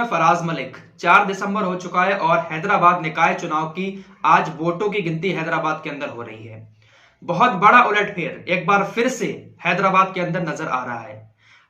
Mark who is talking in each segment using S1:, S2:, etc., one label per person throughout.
S1: फराज मलिक। 4 दिसंबर हो चुका है और हैदराबाद निकाय चुनाव की आज वोटों की गिनती हैदराबाद के अंदर हो रही है। बहुत बड़ा उलटफेर एक बार फिर से हैदराबाद के अंदर नजर आ रहा है।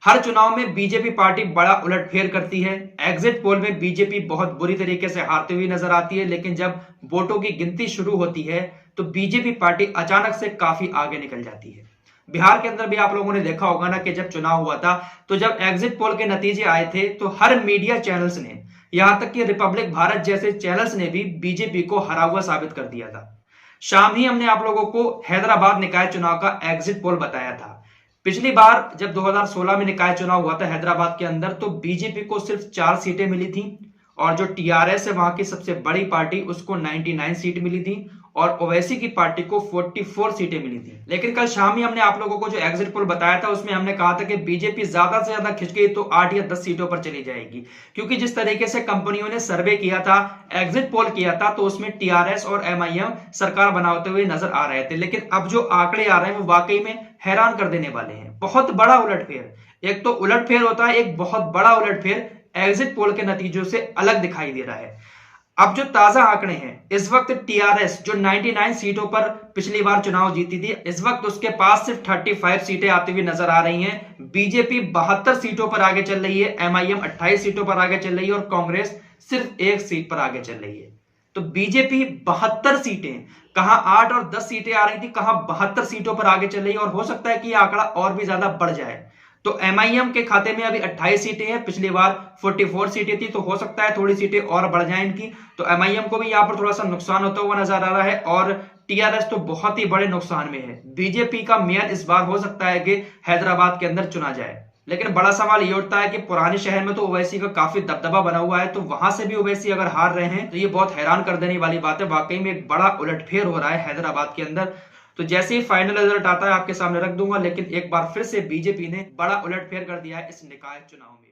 S1: हर चुनाव में बीजेपी पार्टी बड़ा उलटफेर करती है। एग्जिट पोल में बीजेपी बहुत बुरी तरीके से हारती हुई नजर आती है, लेकिन जब वोटों की गिनती शुरू होती है तो बीजेपी पार्टी अचानक से काफी आगे निकल जाती है। बिहार के अंदर भी आप लोगों ने देखा होगा ना कि जब चुनाव हुआ था तो जब एग्जिट पोल के नतीजे आए थे तो हर मीडिया चैनल्स ने, यहां तक कि रिपब्लिक भारत जैसे चैनल्स ने भी बीजेपी को हरा हुआ साबित कर दिया था। शाम ही हमने आप लोगों को हैदराबाद निकाय चुनाव का एग्जिट पोल बताया था। पिछली बार जब 2016 में निकाय चुनाव हुआ था हैदराबाद के अंदर तो बीजेपी को सिर्फ 4 सीटें मिली थी और जो टीआरएस है वहां की सबसे बड़ी पार्टी उसको 99 सीट मिली थी और ओवैसी की पार्टी को 44 सीटें मिली थी। लेकिन कल शाम ही हमने आप लोगों को जो एग्जिट पोल बताया था उसमें हमने कहा था कि बीजेपी ज्यादा से ज्यादा खिंच गई तो 8 या 10 सीटों पर चली जाएगी, क्योंकि जिस तरीके से कंपनियों ने सर्वे किया था, एग्जिट पोल किया था, तो उसमें टीआरएस और एमआईएम सरकार बनाते हुए नजर आ रहे थे। लेकिन अब जो आंकड़े आ रहे हैं वो वाकई में हैरान कर देने वाले हैं। बहुत बड़ा उलटफेर, एक तो उलटफेर होता है, एक बहुत बड़ा उलटफेर एग्जिट पोल के नतीजों से अलग दिखाई दे रहा है। अब जो ताजा आंकड़े हैं, इस वक्त टीआरएस जो 99 सीटों पर पिछली बार चुनाव जीती थी, इस वक्त उसके पास सिर्फ 35 सीटें आती हुई नजर आ रही हैं। बीजेपी 72 सीटों पर आगे चल रही है, एमआईएम 28 सीटों पर आगे चल रही है और कांग्रेस सिर्फ 1 सीट पर आगे चल रही है। तो बीजेपी 72 सीटें, कहां 8 और 10 सीटें आ रही थी, कहां 72 सीटों पर आगे चल रही है और हो सकता है कि यह आंकड़ा और भी ज्यादा बढ़ जाए। तो एमआईएम के खाते में अभी 28 सीटें हैं, पिछली बार 44 सीटें थी, तो हो सकता है थोड़ी सीटें और बढ़ जाएं इनकी। तो एमआईएम को भी यहां पर थोड़ा सा नुकसान होता हुआ नजर आ रहा है और टीआरएस तो बहुत ही बड़े नुकसान में है। बीजेपी का मेयर इस बार हो सकता है कि हैदराबाद के अंदर चुना जाए। लेकिन बड़ा सवाल ये उठता है कि पुराने शहर में तो ओवैसी का काफी दबदबा बना हुआ है, तो वहां से भी ओवैसी अगर हार रहे हैं तो ये बहुत हैरान कर देने वाली बात है। वाकई में एक बड़ा उलटफेर हो रहा है हैदराबाद के अंदर। तो जैसे ही फाइनल रिजल्ट आता है आपके सामने रख दूंगा, लेकिन एक बार फिर से बीजेपी ने बड़ा उलटफेर कर दिया है इस निकाय चुनाव में।